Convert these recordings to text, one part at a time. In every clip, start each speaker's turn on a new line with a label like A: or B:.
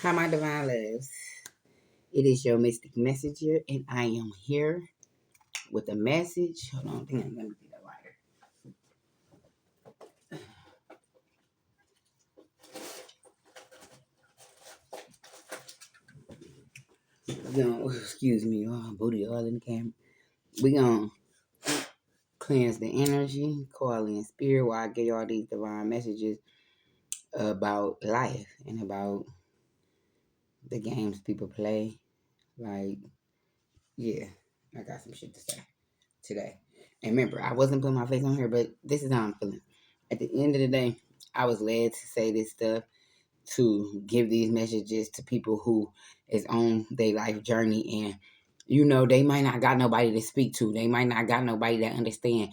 A: Hi, my divine loves. It is your mystic messenger, and I am here with a message. Hold on, damn, let me get a lighter. Excuse me, booty all in the camera. We're going to cleanse the energy, call in spirit while I get all these divine messages about life and about the games people play. Like, yeah, I got some shit to say today. And remember, I wasn't putting my face on here, but this is how I'm feeling. At the end of the day, I was led to say this stuff, to give these messages to people who is on their life journey, and they might not got nobody to speak to. They might not got nobody that understand.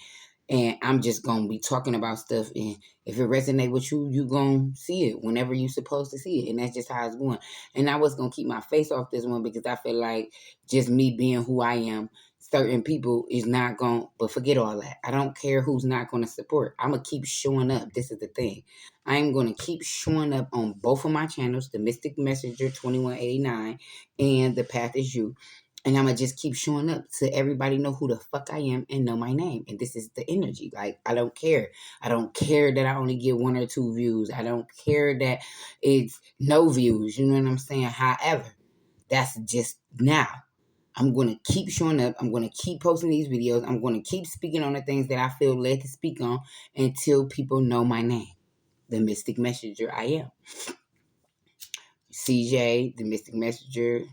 A: And I'm just gonna be talking about stuff, and if it resonate with you, you gonna see it whenever you supposed to see it, and that's just how it's going. And I was gonna keep my face off this one because I feel like just me being who I am, certain people is not gonna. But forget all that. I don't care who's not gonna support. I'm gonna keep showing up. This is the thing. I am gonna keep showing up on both of my channels, the Mystic Messenger 2189 and the Path is You. And I'm going to just keep showing up so everybody know who the fuck I am and know my name. And this is the energy. Like, I don't care. I don't care that I only get 1 or 2 views. I don't care that it's no views. You know what I'm saying? However, that's just now. I'm going to keep showing up. I'm going to keep posting these videos. I'm going to keep speaking on the things that I feel led to speak on until people know my name. The Mystic Messenger I am. CJ, the Mystic Messenger,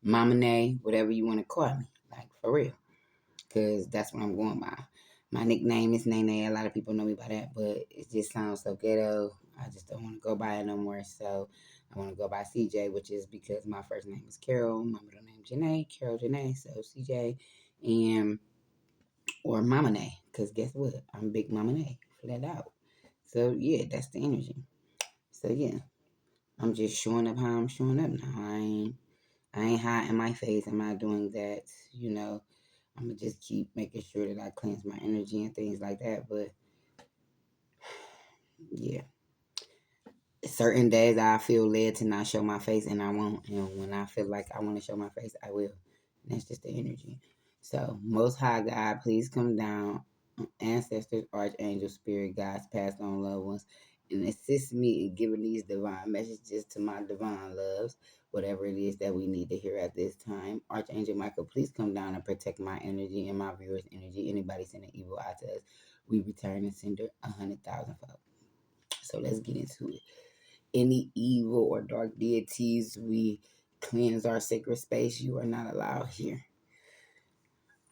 A: Mama Nay, whatever you want to call me. Like, for real. Because that's what I'm going by. My nickname is Nene. A lot of people know me by that, but it just sounds so ghetto. I just don't want to go by it no more. So I want to go by CJ, which is because my first name is Carol. My middle name is Janae, Carol Janae. So CJ and or Mama Nay. Because guess what? I'm Big Mama Nay. Flat out. So yeah, that's the energy. So yeah. I'm just showing up how I'm showing up now. I ain't hiding my face. I'm not doing that. I'm gonna just keep making sure that I cleanse my energy and things like that. But yeah, certain days I feel led to not show my face, and I won't. And when I feel like I want to show my face, I will. And that's just the energy. So, Most High God, please come down, ancestors, archangels, spirit guides, past on loved ones, and assist me in giving these divine messages to my divine loves, whatever it is that we need to hear at this time. Archangel Michael, please come down and protect my energy and my viewers' energy. Anybody sending evil out to us, we return and send her 100,000 fold. So let's get into it. Any evil or dark deities, we cleanse our sacred space. You are not allowed here.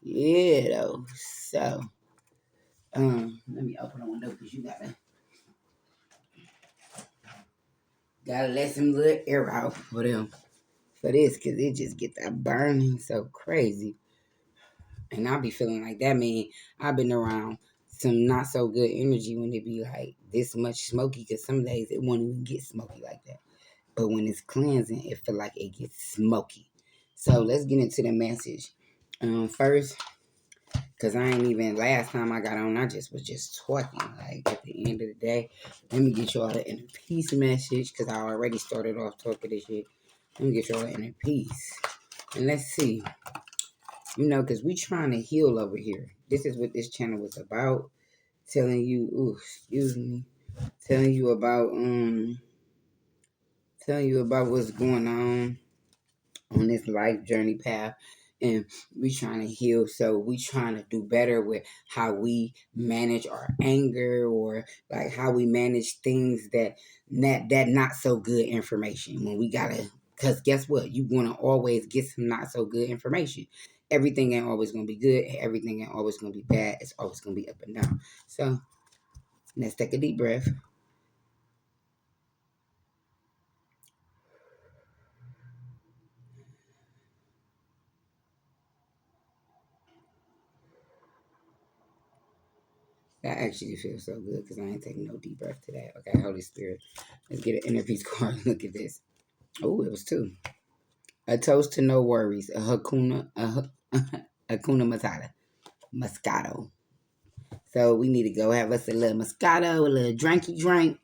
A: Yeah, though. So, let me open the window because you gotta let some good air out for them for this, because it just get that burning so crazy. And I'll be feeling like that, man. I've been around some not so good energy when it be like this much smoky, because some days it won't even get smoky like that. But when it's cleansing, it feel like it gets smoky. So let's get into the message. First, because I ain't even, last time I got on, I just was just talking. Like, at the end of the day, let me get y'all the inner peace message, because I already started off talking this shit. Let me get y'all the inner peace. And let's see. Because we trying to heal over here. This is what this channel was about. Telling you, telling you about what's going on this life journey path, and we trying to heal. So we trying to do better with how we manage our anger, or like how we manage things that not so good information when we gotta. Because guess what, you want to always get some not so good information. Everything ain't always gonna be good, everything ain't always gonna be bad. It's always gonna be up and down. So let's take a deep breath. That actually feels so good because I ain't taking no deep breath today. Okay, Holy Spirit, let's get an inner peace card. Look at this. Oh, it was 2. A toast to no worries. A Hakuna Matata. Moscato. So we need to go have us a little Moscato, a little drinky drink,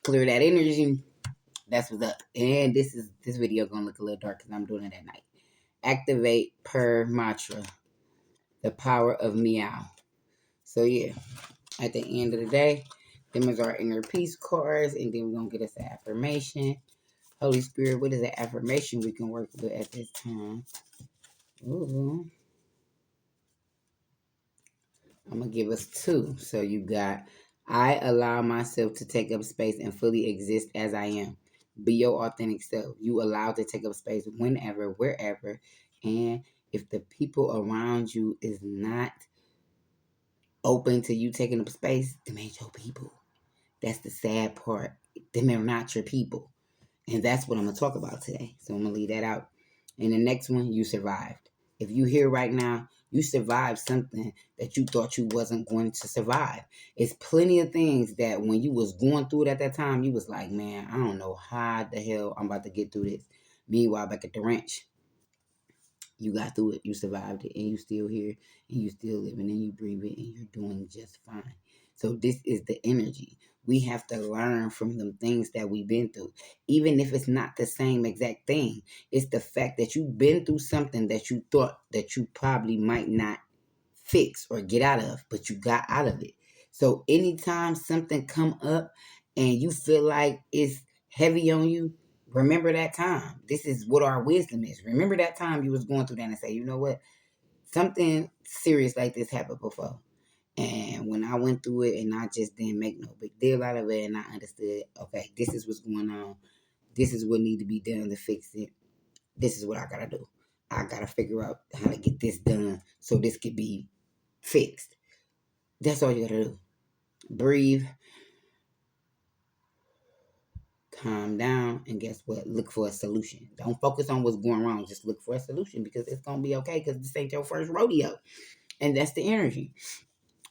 A: clear that energy, That's what's up. And this video gonna look a little dark because I'm doing it at night. Activate per mantra, the power of meow. So yeah, at the end of the day, them is our inner peace cards, and then we're gonna get us an affirmation. Holy Spirit, what is the affirmation we can work with at this time? Ooh. I'm going to give us two. So you got, I allow myself to take up space and fully exist as I am. Be your authentic self. You allowed to take up space whenever, wherever. And if the people around you is not open to you taking up space, them ain't your people. That's the sad part. Them are not your people. And that's what I'm going to talk about today. So I'm going to leave that out. And the next one, you survived. If you here right now, you survived something that you thought you wasn't going to survive. It's plenty of things that when you was going through it at that time, you was like, man, I don't know how the hell I'm about to get through this. Meanwhile, back at the ranch, you got through it, you survived it, and you still here, and you still living, and you breathing, and you're doing just fine. So this is the energy. We have to learn from them things that we've been through. Even if it's not the same exact thing, it's the fact that you've been through something that you thought that you probably might not fix or get out of, but you got out of it. So anytime something come up and you feel like it's heavy on you, remember that time. This is what our wisdom is. Remember that time you was going through that and say, you know what? Something serious like this happened before. And when I went through it and I just didn't make no big deal out of it and I understood, okay, this is what's going on. This is what need to be done to fix it. This is what I gotta do. I gotta figure out how to get this done so this could be fixed. That's all you gotta do. Breathe, calm down, and guess what? Look for a solution. Don't focus on what's going wrong. Just look for a solution because it's gonna be okay because this ain't your first rodeo. And that's the energy.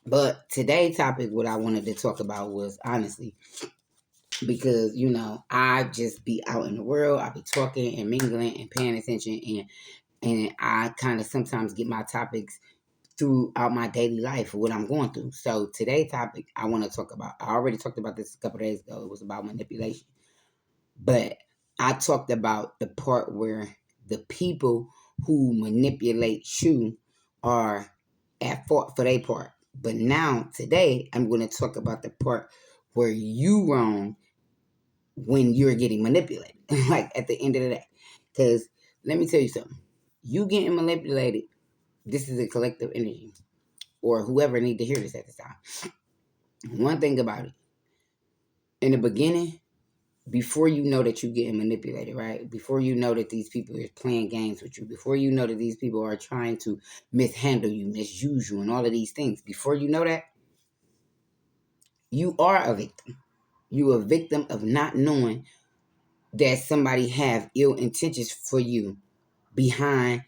A: But today's topic, what I wanted to talk about was honestly, because I just be out in the world, I be talking and mingling and paying attention, and I kind of sometimes get my topics throughout my daily life, what I'm going through. So today's topic I want to talk about, I already talked about this a couple of days ago. It was about manipulation. But I talked about the part where the people who manipulate you are at fault for their part. But now, today, I'm going to talk about the part where you wrong when you're getting manipulated, like at the end of the day. Because let me tell you something. You getting manipulated, this is a collective energy. Or whoever need to hear this at this time. One thing about it, in the beginning, before you know that you're getting manipulated, right? Before you know that these people are playing games with you, before you know that these people are trying to mishandle you, misuse you, and all of these things, before you know that, you are a victim. You are a victim of not knowing that somebody have ill intentions for you behind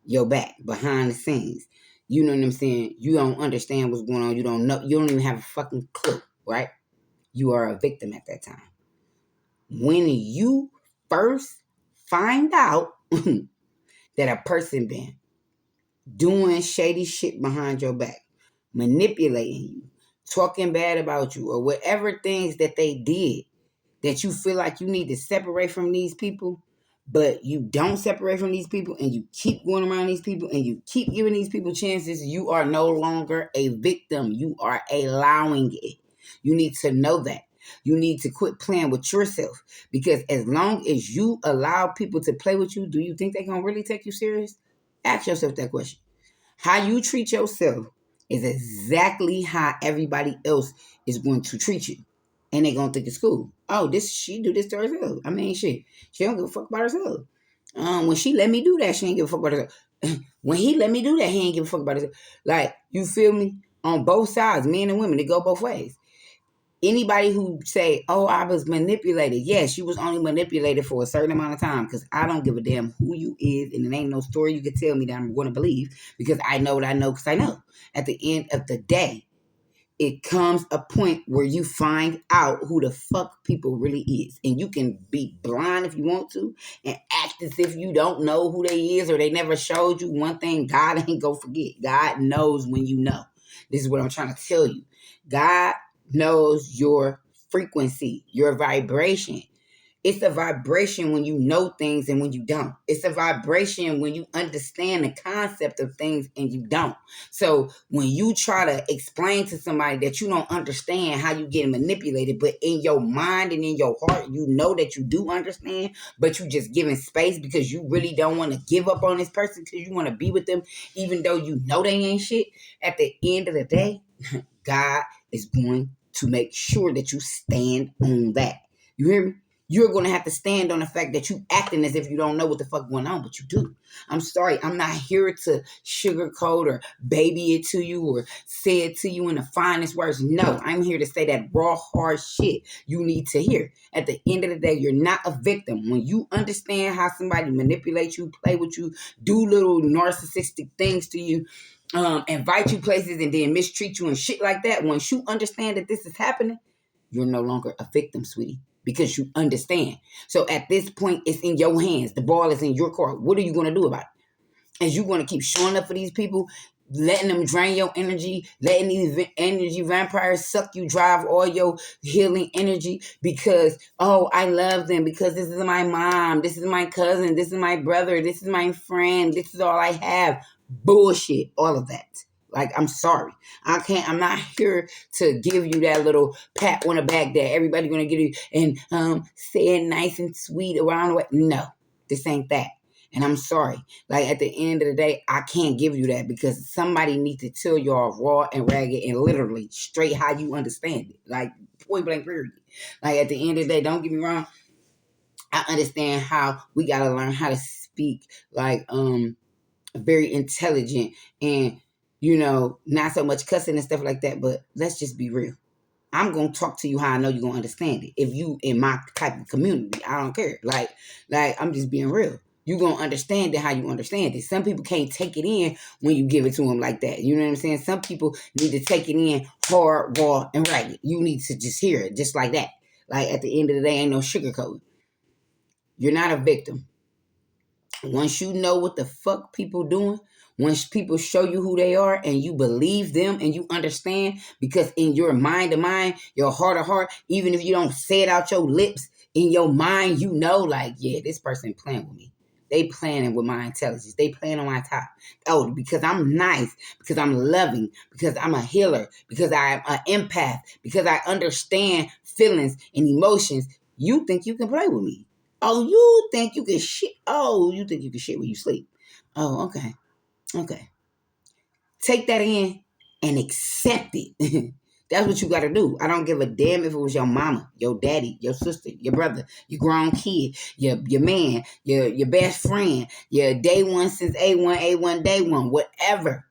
A: your back, behind the scenes. You know what I'm saying? You don't understand what's going on. You don't know. You don't even have a fucking clue, right? You are a victim at that time. When you first find out that a person been doing shady shit behind your back, manipulating you, talking bad about you, or whatever things that they did that you feel like you need to separate from these people, but you don't separate from these people and you keep going around these people and you keep giving these people chances, you are no longer a victim. You are allowing it. You need to know that. You need to quit playing with yourself, because as long as you allow people to play with you, do you think they're going to really take you serious? Ask yourself that question. How you treat yourself is exactly how everybody else is going to treat you. And they're going to think it's cool. Oh, she do this to herself. I mean, she don't give a fuck about herself. When she let me do that, she ain't give a fuck about herself. When he let me do that, he ain't give a fuck about herself. Like, you feel me? On both sides, men and women, they go both ways. Anybody who say, oh, I was manipulated. Yes, you was only manipulated for a certain amount of time, because I don't give a damn who you is, and it ain't no story you can tell me that I'm going to believe, because I know what I know because I know. At the end of the day, it comes a point where you find out who the fuck people really is. And you can be blind if you want to and act as if you don't know who they is or they never showed you. One thing God ain't gonna forget. God knows when you know. This is what I'm trying to tell you. God knows your frequency, your vibration. It's a vibration when you know things and when you don't. It's a vibration when you understand the concept of things and you don't. So when you try to explain to somebody that you don't understand how you get manipulated, but in your mind and in your heart, you know that you do understand, but you just giving space because you really don't want to give up on this person because you want to be with them, even though you know they ain't shit. At the end of the day, God is going to make sure that you stand on that. You hear me? You're going to have to stand on the fact that you acting as if you don't know what the fuck going on, but you do. I'm sorry. I'm not here to sugarcoat or baby it to you or say it to you in the finest words. No, I'm here to say that raw, hard shit you need to hear. At the end of the day, you're not a victim. When you understand how somebody manipulates you, play with you, do little narcissistic things to you, invite you places and then mistreat you and shit like that, once you understand that this is happening, you're no longer a victim, sweetie, because you understand. So at this point, it's in your hands. The ball is in your court. What are you going to do about it? Is you going to keep showing up for these people, letting them drain your energy, letting these energy vampires suck you, drive all your healing energy because, oh, I love them because this is my mom, this is my cousin, this is my brother, this is my friend, this is all I have. Bullshit, all of that. Like, I'm sorry. I'm not here to give you that little pat on the back that everybody's going to give you and say it nice and sweet around the way. No, this ain't that. And I'm sorry. Like, at the end of the day, I can't give you that because somebody needs to tell y'all raw and ragged and literally straight how you understand it. Like, point blank period. Like, at the end of the day, don't get me wrong. I understand how we got to learn how to speak like very intelligent and, not so much cussing and stuff like that. But let's just be real. I'm going to talk to you how I know you're going to understand it. If you in my type of community, I don't care. Like I'm just being real. You're going to understand it how you understand it. Some people can't take it in when you give it to them like that. You know what I'm saying? Some people need to take it in hard, raw, and ragged. You need to just hear it just like that. Like, at the end of the day, ain't no sugarcoat. You're not a victim. Once you know what the fuck people doing, once people show you who they are and you believe them and you understand, because in your mind to mind, your heart to heart, even if you don't say it out your lips, in your mind, you know, like, yeah, this person playing with me. They playing with my intelligence. They playing on my top. Oh, because I'm nice, because I'm loving, because I'm a healer, because I'm an empath, because I understand feelings and emotions. You think you can play with me. Oh, you think you can shit? Oh, you think you can shit when you sleep? Oh, okay. Okay. Take that in and accept it. That's what you got to do. I don't give a damn if it was your mama, your daddy, your sister, your brother, your grown kid, your man, your best friend, your day one since A1 day one, whatever.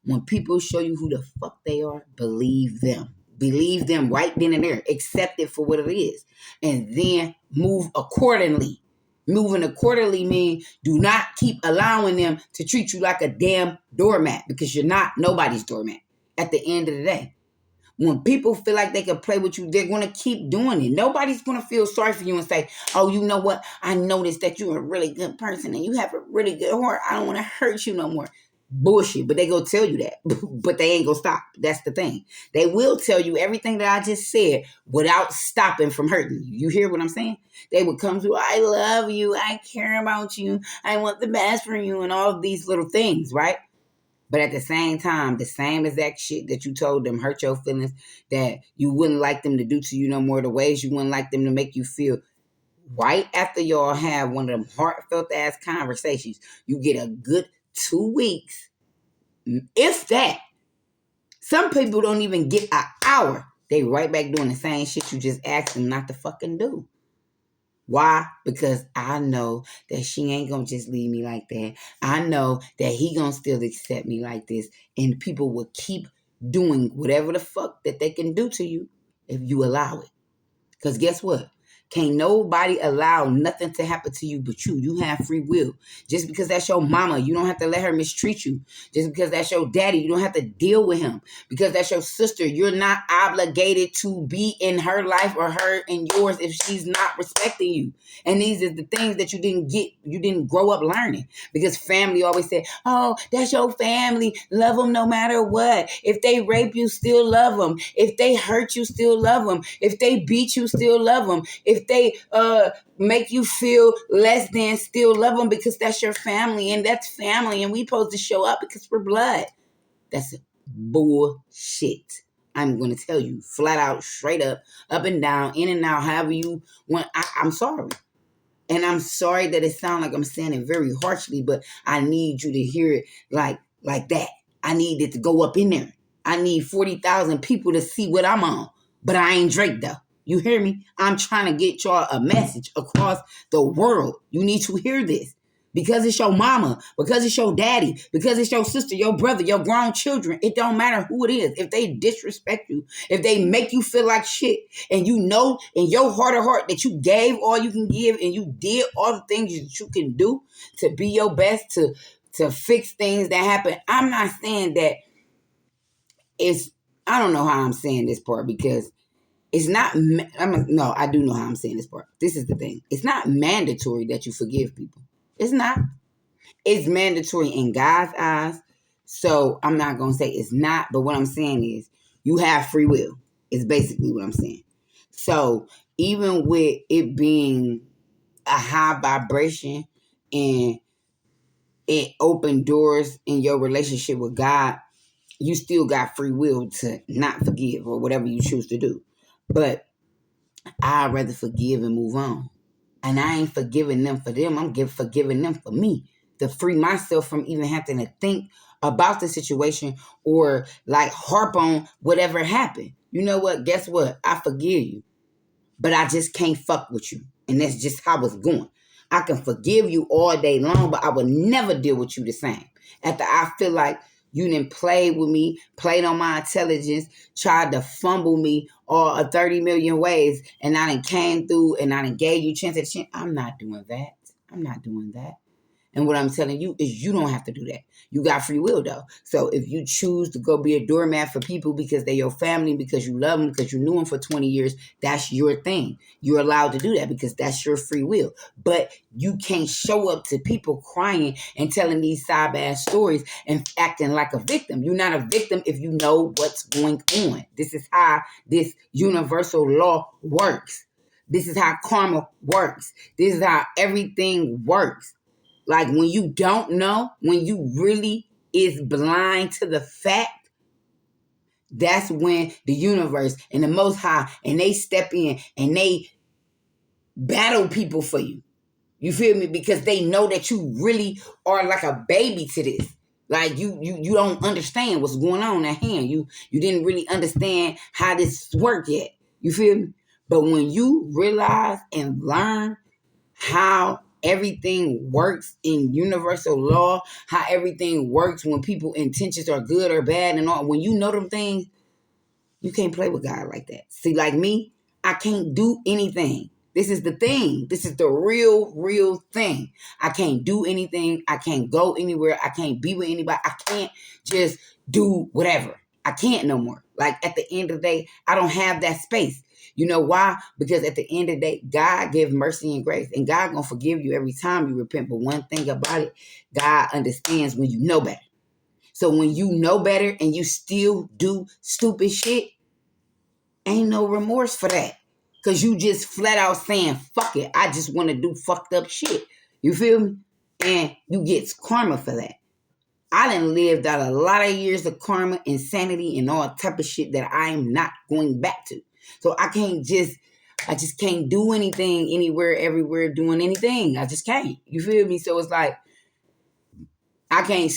A: When people show you who the fuck they are, believe them. Believe them right then and there. Accept it for what it is. And then move accordingly. Moving accordingly means do not keep allowing them to treat you like a damn doormat, because you're not nobody's doormat at the end of the day. When people feel like they can play with you, they're going to keep doing it. Nobody's going to feel sorry for you and say, oh, you know what? I noticed that you're a really good person and you have a really good heart. I don't want to hurt you no more. Bullshit. But they go tell you that. But they ain't going to stop. That's the thing. They will tell you everything that I just said without stopping from hurting you. You hear what I'm saying? They would come to, I love you. I care about you. I want the best for you, and all of these little things, right? But at the same time, the same exact shit that you told them hurt your feelings, that you wouldn't like them to do to you no more, the ways you wouldn't like them to make you feel. Right after y'all have one of them heartfelt ass conversations, you get a good 2 weeks, if that. Some people don't even get an hour. They right back doing the same shit you just asked them not to fucking do. Why? Because I know that she ain't gonna just leave me like that. I know that he gonna still accept me like this. And people will keep doing whatever the fuck that they can do to you if you allow it. Because guess what? Can't nobody allow nothing to happen to you but you. You have free will. Just because that's your mama, you don't have to let her mistreat you. Just because that's your daddy, you don't have to deal with him. Because that's your sister, you're not obligated to be in her life or her in yours if she's not respecting you. And these are the things that you didn't grow up learning. Because family always said, oh, that's your family. Love them no matter what. If they rape you, still love them. If they hurt you, still love them. If they beat you, still love them. If If they make you feel less than, still love them because that's your family and that's family and we supposed to show up because we're blood. That's bullshit. I'm going to tell you flat out, straight up and down, in and out, however you want. I'm sorry. And I'm sorry that it sounds like I'm saying it very harshly, but I need you to hear it like that. I need it to go up in there. I need 40,000 people to see what I'm on. But I ain't Drake, though. You hear me? I'm trying to get y'all a message across the world. You need to hear this. Because it's your mama, because it's your daddy, because it's your sister, your brother, your grown children. It don't matter who it is. If they disrespect you, if they make you feel like shit, and you know in your heart of heart that you gave all you can give and you did all the things that you can do to be your best, to fix things that happen. I'm not saying that I don't know how I'm saying this part because it's not, no, I do know how I'm saying this part. This is the thing. It's not mandatory that you forgive people. It's not. It's mandatory in God's eyes. So I'm not going to say it's not. But what I'm saying is you have free will. Is basically what I'm saying. So even with it being a high vibration and it opened doors in your relationship with God, you still got free will to not forgive or whatever you choose to do. But I'd rather forgive and move on. And I ain't forgiving them for them. I'm forgiving them for me to free myself from even having to think about the situation or like harp on whatever happened. You know what? Guess what? I forgive you, but I just can't fuck with you. And that's just how it's going. I can forgive you all day long, but I will never deal with you the same. After I feel like you didn't play with me, played on my intelligence, tried to fumble me all 30 million ways, and I done came through and I done gave you chance at chance. I'm not doing that. I'm not doing that. And what I'm telling you is you don't have to do that. You got free will, though. So if you choose to go be a doormat for people because they're your family, because you love them, because you knew them for 20 years, that's your thing. You're allowed to do that because that's your free will. But you can't show up to people crying and telling these side-ass stories and acting like a victim. You're not a victim if you know what's going on. This is how this universal law works. This is how karma works. This is how everything works. Like when you don't know, when you really is blind to the fact, that's when the universe and the Most High and they step in and they battle people for you. You feel me? Because they know that you really are like a baby to this. Like you don't understand what's going on at hand. You didn't really understand how this worked yet. You feel me? But when you realize and learn how everything works in universal law, how everything works when people's intentions are good or bad and all. When you know them things, you can't play with God like that. See, like me, I can't do anything. This is the thing. This is the real thing. I can't do anything. I can't go anywhere. I can't be with anybody. I can't just do whatever. I can't no more. Like at the end of the day, I don't have that space. You know why? Because at the end of the day, God gives mercy and grace. And God gonna forgive you every time you repent. But one thing about it, God understands when you know better. So when you know better and you still do stupid shit, ain't no remorse for that. Because you just flat out saying, fuck it. I just want to do fucked up shit. You feel me? And you get karma for that. I done lived out a lot of years of karma, insanity, and all type of shit that I am not going back to. So I just can't do anything, anywhere, everywhere, doing anything. I just can't. You feel me? So it's like, I can't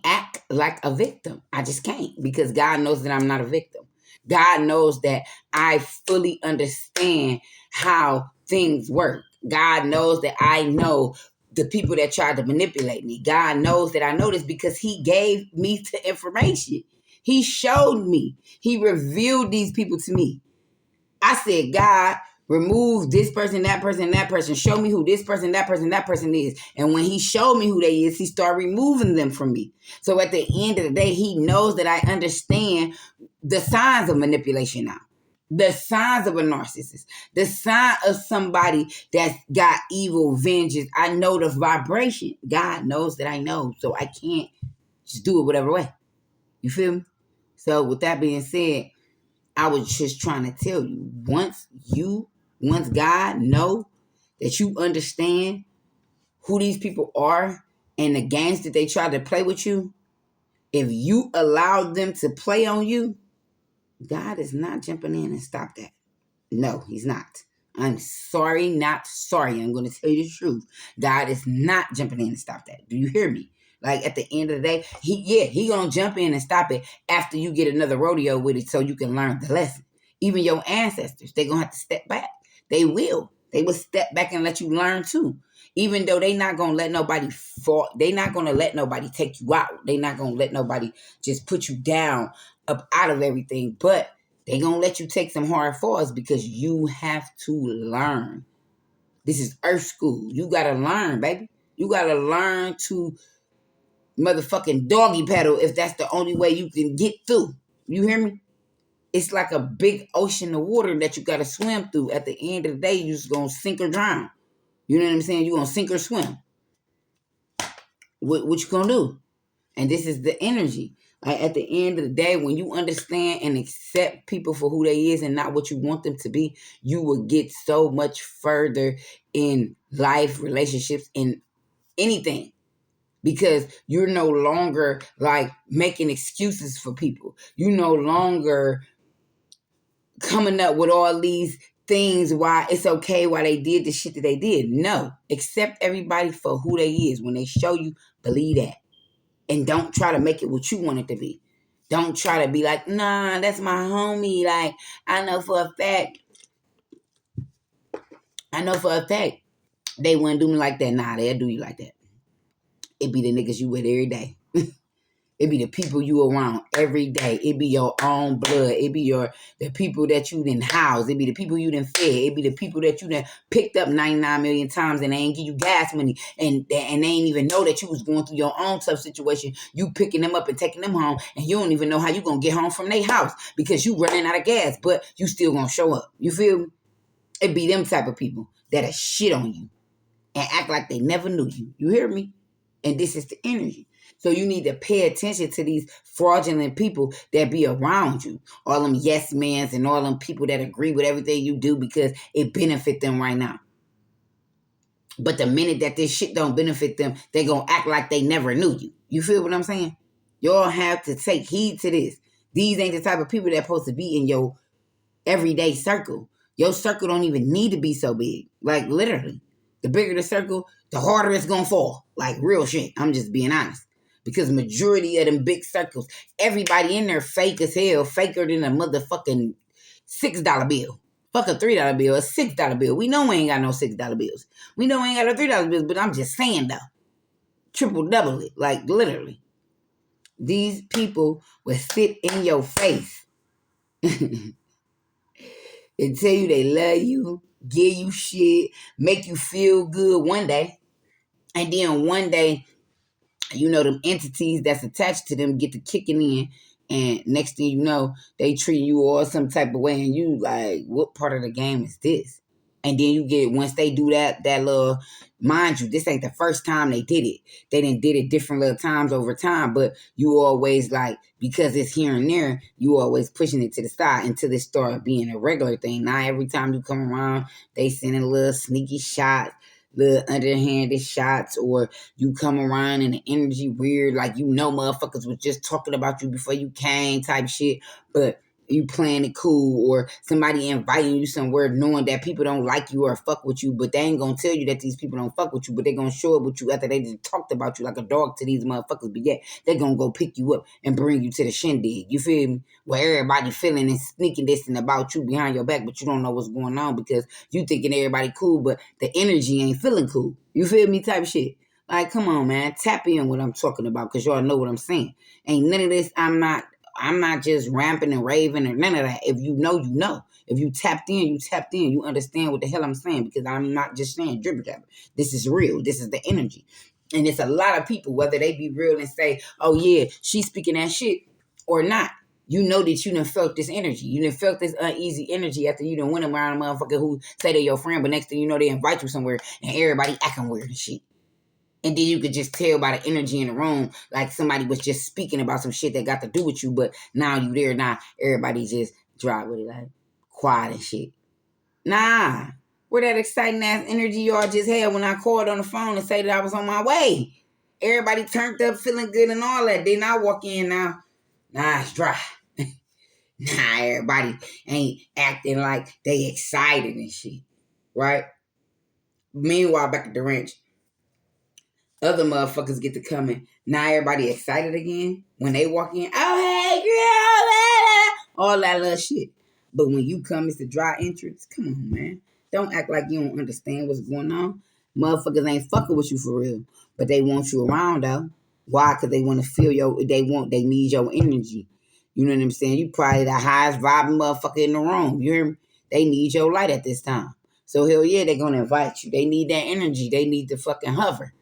A: act like a victim. I just can't because God knows that I'm not a victim. God knows that I fully understand how things work. God knows that I know the people that tried to manipulate me. God knows that I know this because he gave me the information. He showed me. He revealed these people to me. I said, God, remove this person, that person, that person. Show me who this person, that person is. And when he showed me who they is, he started removing them from me. So at the end of the day, he knows that I understand the signs of manipulation now. The signs of a narcissist. The sign of somebody that's got evil vengeance. I know the vibration. God knows that I know. So I can't just do it whatever way. You feel me? So with that being said, I was just trying to tell you, once God know that you understand who these people are and the games that they try to play with you, if you allow them to play on you, God is not jumping in and stop that. No, he's not. I'm sorry, not sorry. I'm going to tell you the truth. God is not jumping in and stop that. Do you hear me? Like at the end of the day, he gonna jump in and stop it after you get another rodeo with it so you can learn the lesson. Even your ancestors, they gonna have to step back. They will. They will step back and let you learn too. Even though they not gonna let nobody fall, they not gonna let nobody take you out. They not gonna let nobody just put you down up out of everything. But they gonna let you take some hard falls because you have to learn. This is earth school. You gotta learn, baby. You gotta learn to motherfucking doggy paddle if that's the only way you can get through. You hear me? It's like a big ocean of water that you gotta swim through. At the end of the day, you're just gonna sink or drown. You know what I'm saying? You're gonna sink or swim. What you gonna do? And this is the energy. Like at the end of the day, when you understand and accept people for who they is and not what you want them to be, you will get so much further in life, relationships, in anything. Because you're no longer like making excuses for people. You no longer coming up with all these things why it's okay why they did the shit that they did. No, accept everybody for who they is. When they show you, believe that. And don't try to make it what you want it to be. Don't try to be like, nah, that's my homie. Like, I know for a fact they wouldn't do me like that. Nah, they'll do you like that. It be the niggas you with every day. It be the people you around every day. It be your own blood. It be the people that you done house. It be the people you done fed. It be the people that you done picked up 99 million times and they ain't give you gas money. And they ain't even know that you was going through your own tough situation. You picking them up and taking them home and you don't even know how you gonna get home from their house because you running out of gas, but you still gonna show up. You feel me? It be them type of people that'll shit on you and act like they never knew you. You hear me? And this is the energy. So you need to pay attention to these fraudulent people that be around you. All them yes mans and all them people that agree with everything you do because it benefit them right now. But the minute that this shit don't benefit them, they gonna act like they never knew you. You feel what I'm saying? Y'all have to take heed to this. These ain't the type of people that's supposed to be in your everyday circle. Your circle don't even need to be so big. Like literally. The bigger the circle, the harder it's gonna fall. Like real shit. I'm just being honest. Because majority of them big circles, everybody in there fake as hell, faker than a motherfucking $6 bill. Fuck a $3 bill, a $6 bill. We know we ain't got no $6 bills. We know we ain't got no $3 bills, but I'm just saying though. Triple double it, like literally. These people will sit in your face and tell you they love you, give you shit, make you feel good one day. And then one day, you know, them entities that's attached to them get to kicking in. And next thing you know, they treat you all some type of way. And you like, what part of the game is this? And then you get, once they do that little, mind you, this ain't the first time they did it. They done did it different little times over time. But you always like, because it's here and there, you always pushing it to the side until it start being a regular thing. Now every time you come around, they sending little sneaky shots, little underhanded shots, or you come around and the energy weird, like you know motherfuckers was just talking about you before you came type shit, but you playing it cool, or somebody inviting you somewhere knowing that people don't like you or fuck with you, but they ain't gonna tell you that these people don't fuck with you, but they gonna show up with you after they just talked about you like a dog to these motherfuckers, but yet they gonna go pick you up and bring you to the shindig. You feel me? Where everybody feeling and sneaking this and about you behind your back, but you don't know what's going on because you thinking everybody cool, but the energy ain't feeling cool. You feel me? Type shit. Like, come on, man. Tap in what I'm talking about because y'all know what I'm saying. Ain't none of this. I'm not just ramping and raving or none of that. If you know, you know. If you tapped in, you tapped in. You understand what the hell I'm saying because I'm not just saying dribble jabber. This is real. This is the energy. And it's a lot of people, whether they be real and say, oh, yeah, she's speaking that shit or not. You know that you done felt this energy. You done felt this uneasy energy after you done went around a motherfucker who say they're your friend, but next thing you know, they invite you somewhere and everybody acting weird and shit. And then you could just tell by the energy in the room, like somebody was just speaking about some shit that got to do with you, but now you there, now everybody just drop with it, like quiet and shit. Nah. Where that exciting ass energy y'all just had when I called on the phone and say that I was on my way. Everybody turned up, feeling good and all that. Then I walk in now. Nah, it's dry. Nah, everybody ain't acting like they excited and shit. Right? Meanwhile, back at the ranch, other motherfuckers get to come in. Now everybody excited again when they walk in. Oh, hey, girl, all that little shit. But when you come, it's the dry entrance. Come on, man. Don't act like you don't understand what's going on. Motherfuckers ain't fucking with you for real. But they want you around, though. Why? Because they want to feel they need your energy. You know what I'm saying? You probably the highest vibing motherfucker in the room. You hear me? They need your light at this time. So hell yeah, they're going to invite you. They need that energy. They need to fucking hover.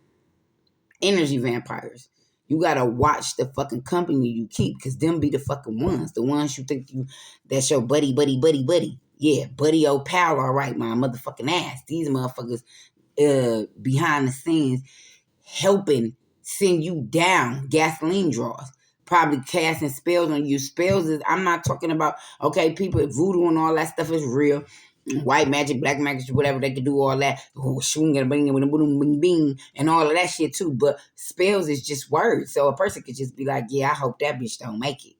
A: Energy vampires. You gotta watch the fucking company you keep, because them be the fucking ones. The ones you think that's your buddy. Yeah, buddy old pal, all right, my motherfucking ass. These motherfuckers behind the scenes helping send you down gasoline draws. Probably casting spells on you. Spells is, I'm not talking about, okay, people, voodoo and all that stuff is real. White magic, black magic, whatever, they could do all that. Oh, swing and bing with a boom, bing, bing, and all of that shit too. But spells is just words. So a person could just be like, yeah, I hope that bitch don't make it.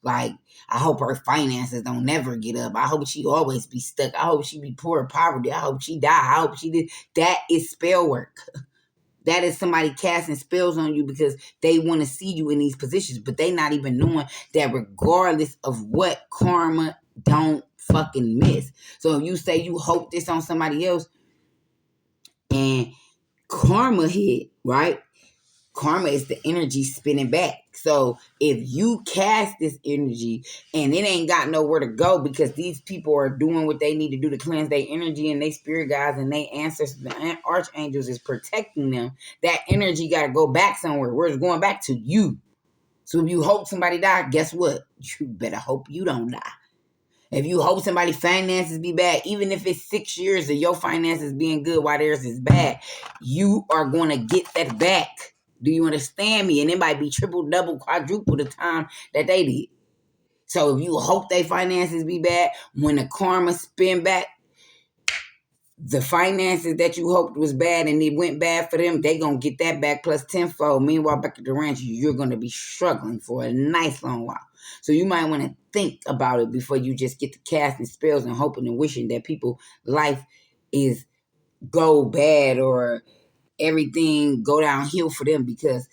A: Like, I hope her finances don't never get up. I hope she always be stuck. I hope she be poor in poverty. I hope she die. I hope she did. That is spell work. That is somebody casting spells on you because they want to see you in these positions, but they not even knowing that regardless of what, karma don't fucking miss. So if you say you hope this on somebody else and karma hit, right? Karma is the energy spinning back. So if you cast this energy and it ain't got nowhere to go because these people are doing what they need to do to cleanse their energy, and they spirit guides and they ancestors, the archangels is protecting them, that energy got to go back somewhere. Where it's going back to you. So if you hope somebody die, guess what? You better hope you don't die. If you hope somebody's finances be bad, even if it's 6 years of your finances being good while theirs is bad, you are going to get that back. Do you understand me? And it might be triple, double, quadruple the time that they did. So if you hope their finances be bad, when the karma spin back, the finances that you hoped was bad and it went bad for them, they going to get that back plus tenfold. Meanwhile, back at the ranch, you're going to be struggling for a nice long while. So you might want to think about it before you just get to casting spells and hoping and wishing that people's life is go bad or everything go downhill for them, because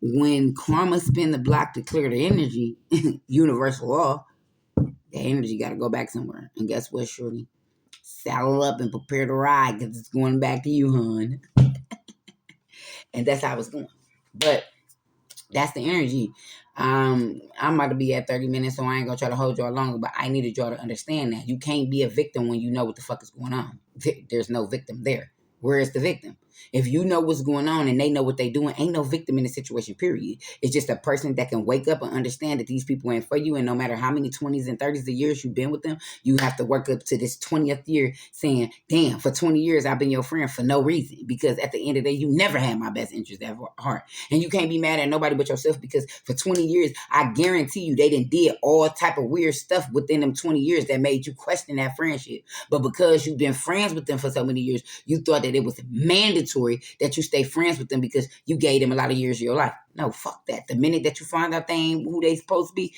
A: when karma spin the block to clear the energy, universal law, the energy got to go back somewhere. And guess what, shorty? Saddle up and prepare to ride, because it's going back to you, hon. And that's how it's going. But that's the energy. I'm about to be at 30 minutes, so I ain't gonna try to hold y'all longer, but I needed y'all to understand that you can't be a victim when you know what the fuck is going on. There's no victim there. Where is the victim? If you know what's going on and they know what they doing, ain't no victim in the situation, period. It's just a person that can wake up and understand that these people ain't for you, and no matter how many 20s and 30s of years you've been with them, you have to work up to this 20th year saying, damn, for 20 years I've been your friend for no reason, because at the end of the day, you never had my best interest at heart. And you can't be mad at nobody but yourself, because for 20 years, I guarantee you they done did all type of weird stuff within them 20 years that made you question that friendship. But because you've been friends with them for so many years, you thought that it was mandatory that you stay friends with them because you gave them a lot of years of your life. No, fuck that. The minute that you find out they ain't who they supposed to be,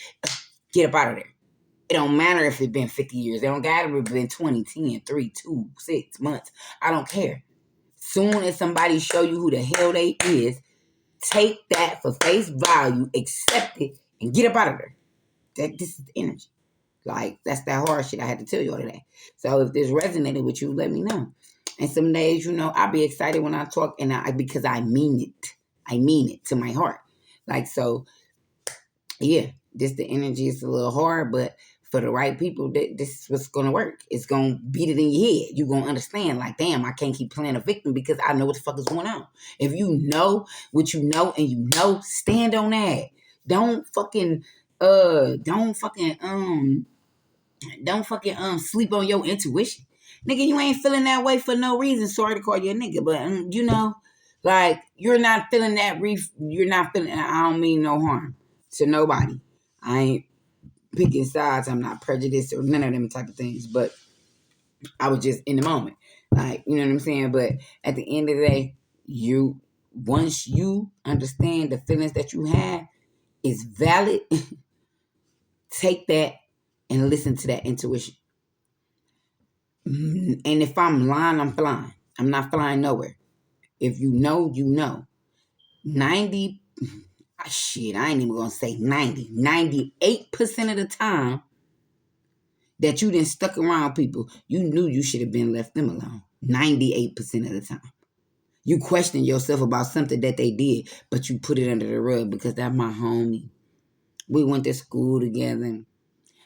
A: get up out of there. It don't matter if it's been 50 years. It don't gotta have been 20, 10, 3, 2, 6 months. I don't care. Soon as somebody show you who the hell they is, take that for face value, accept it, and get up out of there. This is the energy. Like, that's that hard shit I had to tell you all today. So if this resonated with you, let me know. And some days, I'll be excited when I talk, and because I mean it. I mean it to my heart. Like, so, yeah, this the energy is a little hard, but for the right people, this is what's going to work. It's going to beat it in your head. You're going to understand, like, damn, I can't keep playing a victim because I know what the fuck is going on. If you know what you know and you know, stand on that. Don't fucking sleep on your intuition. Nigga, you ain't feeling that way for no reason. Sorry to call you a nigga, but like, you're not feeling that you're not feeling, I don't mean no harm to nobody. I ain't picking sides. I'm not prejudiced or none of them type of things. But I was just in the moment. Like, you know what I'm saying? But at the end of the day, once you understand the feelings that you have is valid, take that and listen to that intuition. And if I'm lying, I'm flying. I'm not flying nowhere. If you know, you know. 90, shit, I ain't even gonna say 90. 98% of the time that you done stuck around people, you knew you should have been left them alone. 98% of the time. You question yourself about something that they did, but you put it under the rug because that's my homie. We went to school together.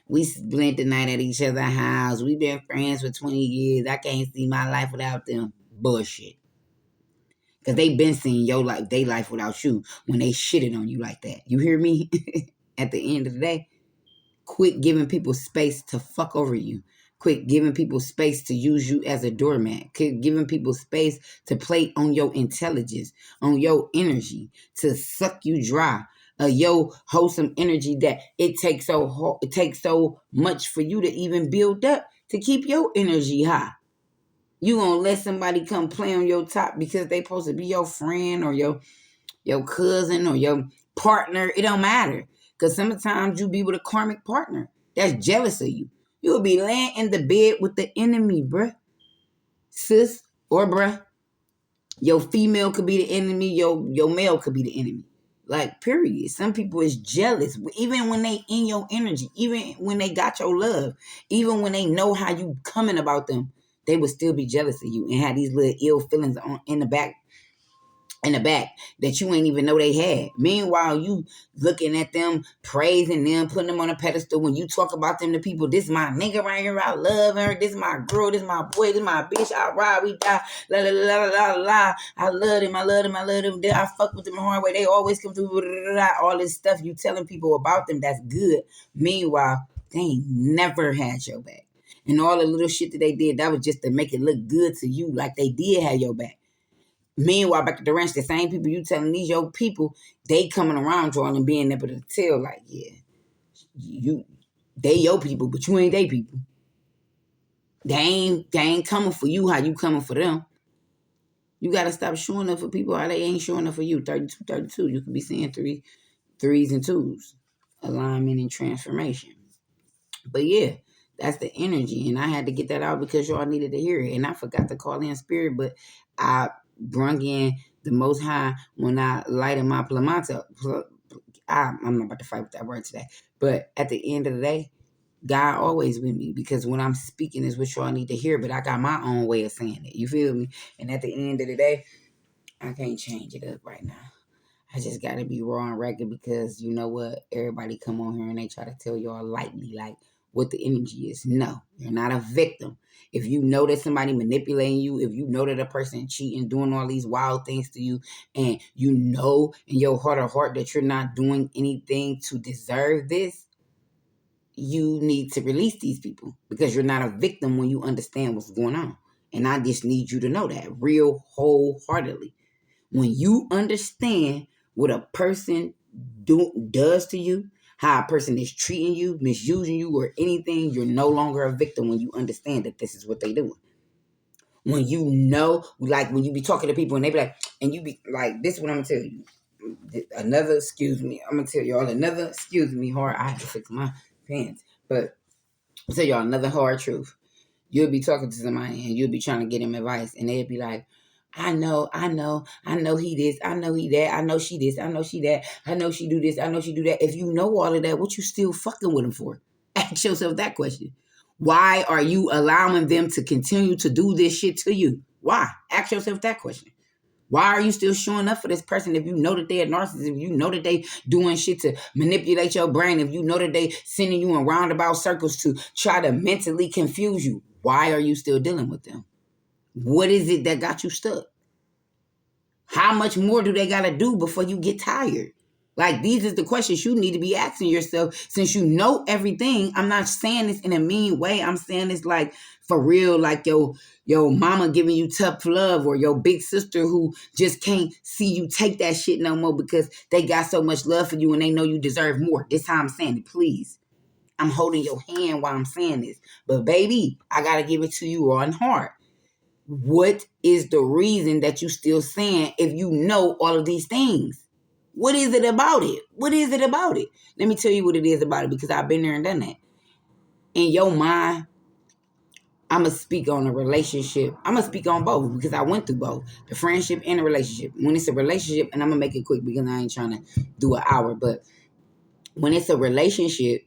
A: We spent the night at each other's house. We've been friends for 20 years. I can't see my life without them. Bullshit. Because they been seeing your life, they life without you when they shitted on you like that. You hear me? At the end of the day, quit giving people space to fuck over you. Quit giving people space to use you as a doormat. Quit giving people space to play on your intelligence, on your energy, to suck you dry. Your wholesome energy that it takes so much for you to even build up to keep your energy high. You gonna let somebody come play on your top because they supposed to be your friend or your cousin or your partner. It don't matter. Because sometimes you be with a karmic partner that's jealous of you. You'll be laying in the bed with the enemy, bruh. Sis or bruh. Your female could be the enemy. Your male could be the enemy. Like, period. Some people is jealous. Even when they in your energy. Even when they got your love. Even when they know how you coming about them. They would still be jealous of you and have these little ill feelings in the back that you ain't even know they had. Meanwhile, you looking at them, praising them, putting them on a pedestal. When you talk about them to people, this is my nigga right here, I love her, this is my girl, this is my boy, this is my bitch, I ride, we die, la la la la la la, I love them, I fuck with them the hard way, they always come through, all this stuff you telling people about them, that's good. Meanwhile, they ain't never had your back. And all the little shit that they did, that was just to make it look good to you, like they did have your back. Meanwhile, back at the ranch, the same people you telling these your people, they coming around drawing and being able to tell, like, yeah, they your people, but you ain't they people. They ain't coming for you how you coming for them. You got to stop showing up for people how they ain't showing up for you. 32, 32. You could be seeing threes and twos. Alignment and transformation. But yeah, that's the energy. And I had to get that out because y'all needed to hear it. And I forgot to call in spirit, but I brung in the Most High when I lighted my plamata. I'm not about to fight with that word today. But at the end of the day, God always with me because when I'm speaking is what y'all need to hear, but I got my own way of saying it. You feel me? And at the end of the day, I can't change it up right now. I just got to be raw and regular because you know what? Everybody come on here and they try to tell y'all lightly, like, what the energy is. No, you're not a victim. If you know that somebody manipulating you, if you know that a person cheating, doing all these wild things to you, and you know in your heart of heart that you're not doing anything to deserve this, you need to release these people because you're not a victim when you understand what's going on. And I just need you to know that real wholeheartedly. When you understand what a person does to you, how a person is treating you, misusing you, or anything, you're no longer a victim when you understand that this is what they do. When you know, like when you be talking to people and they be like, and you be like, this is what I'm going to tell you. I'm going to tell y'all another, hard. I have to fix my pants. But I'll tell y'all another hard truth. You'll be talking to somebody and you'll be trying to get him advice and they'll be like, I know he this, I know he that, I know she this, I know she that, I know she do this, I know she do that. If you know all of that, what you still fucking with him for? Ask yourself that question. Why are you allowing them to continue to do this shit to you? Why? Ask yourself that question. Why are you still showing up for this person if you know that they're a narcissist, if you know that they doing shit to manipulate your brain, if you know that they sending you in roundabout circles to try to mentally confuse you? Why are you still dealing with them? What is it that got you stuck? How much more do they got to do before you get tired? Like, these is the questions you need to be asking yourself since you know everything. I'm not saying this in a mean way. I'm saying this like for real, like your mama giving you tough love or your big sister who just can't see you take that shit no more because they got so much love for you and they know you deserve more. This is how I'm saying it, please. I'm holding your hand while I'm saying this. But baby, I gotta give it to you on heart. What is the reason that you still saying if you know all of these things? What is it about it? What is it about it? Let me tell you what it is about it, because I've been there and done that. In your mind, I'm going to speak on a relationship. I'm going to speak on both because I went through both. The friendship and the relationship. When it's a relationship, and I'm going to make it quick because I ain't trying to do an hour, but when it's a relationship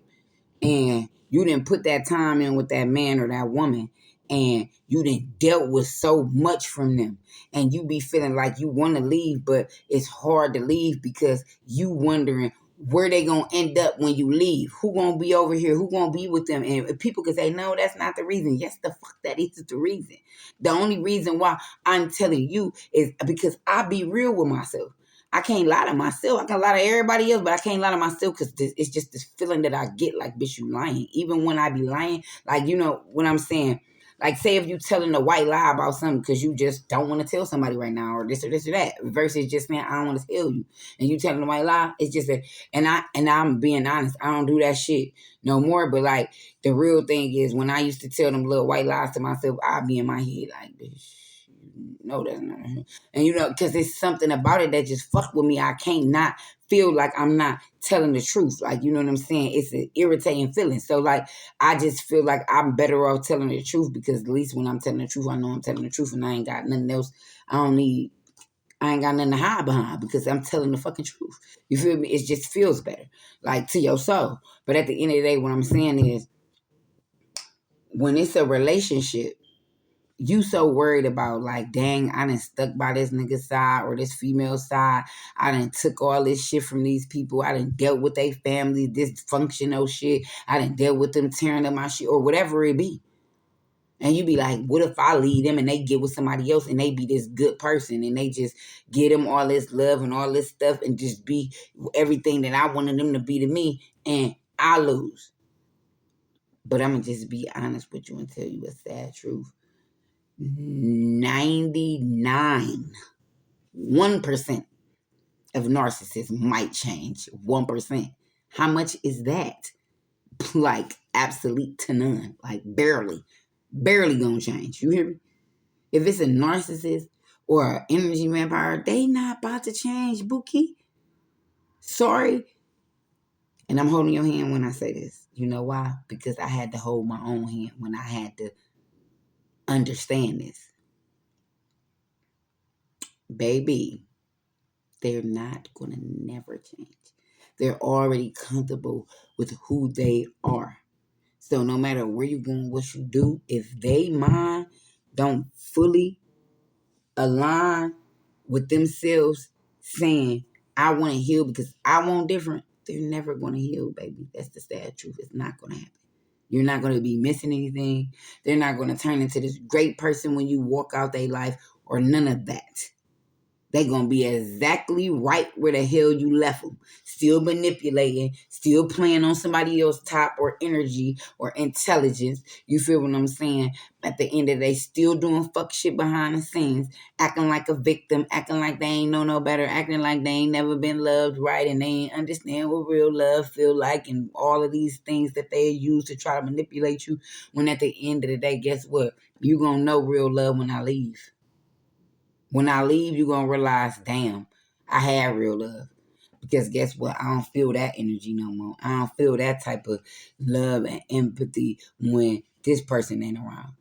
A: and you didn't put that time in with that man or that woman, and you didn't dealt with so much from them, and you be feeling like you want to leave, but it's hard to leave because you wondering where they gonna end up when you leave. Who gonna be over here? Who gonna be with them? And people can say, no, that's not the reason. Yes, the fuck that is the reason. The only reason why I'm telling you is because I be real with myself. I can't lie to myself. I can lie to everybody else, but I can't lie to myself because it's just this feeling that I get like, bitch, you lying. Even when I be lying, like, you know what I'm saying? Like, say if you telling a white lie about something because you just don't want to tell somebody right now, or this or this or that, versus just saying, I don't want to tell you. And you telling a white lie, it's just that, and I'm being honest, I don't do that shit no more. But like, the real thing is, when I used to tell them little white lies to myself, I'd be in my head like, bitch, no, that's not. And you know, because it's something about it that just fuck with me. I can't not feel like I'm not telling the truth. Like, you know what I'm saying? It's an irritating feeling. So like, I just feel like I'm better off telling the truth, because at least when I'm telling the truth, I know I'm telling the truth and I ain't got nothing else. I ain't got nothing to hide behind because I'm telling the fucking truth. You feel me? It just feels better, like, to your soul. But at the end of the day, what I'm saying is, when it's a relationship, you so worried about, like, dang, I done stuck by this nigga side or this female side. I done took all this shit from these people. I done dealt with their family, dysfunctional shit. I done dealt with them tearing up my shit or whatever it be. And you be like, what if I leave them and they get with somebody else and they be this good person and they just get them all this love and all this stuff and just be everything that I wanted them to be to me, and I lose. But I'm going to just be honest with you and tell you a sad truth. 99, 1% of narcissists might change. 1%. How much is that? Like, absolute to none. Like, barely gonna change. You hear me? If it's a narcissist or an energy vampire, they not about to change, Bookie. Sorry. And I'm holding your hand when I say this. You know why? Because I had to hold my own hand when I had to understand this. Baby, they're not going to never change. They're already comfortable with who they are. So no matter where you're going, what you do, if they mind don't fully align with themselves saying, I want to heal because I want different, they're never going to heal, baby. That's the sad truth. It's not going to happen. You're not going to be missing anything. They're not going to turn into this great person when you walk out their life or none of that. They're going to be exactly right where the hell you left them. Still manipulating, still playing on somebody else's top or energy or intelligence. You feel what I'm saying? At the end of the day, still doing fuck shit behind the scenes, acting like a victim, acting like they ain't know no better, acting like they ain't never been loved right, and they ain't understand what real love feel like, and all of these things that they use to try to manipulate you, when at the end of the day, guess what? You going to know real love when I leave. When I leave, you're going to realize, damn, I had real love. Because guess what? I don't feel that energy no more. I don't feel that type of love and empathy when this person ain't around.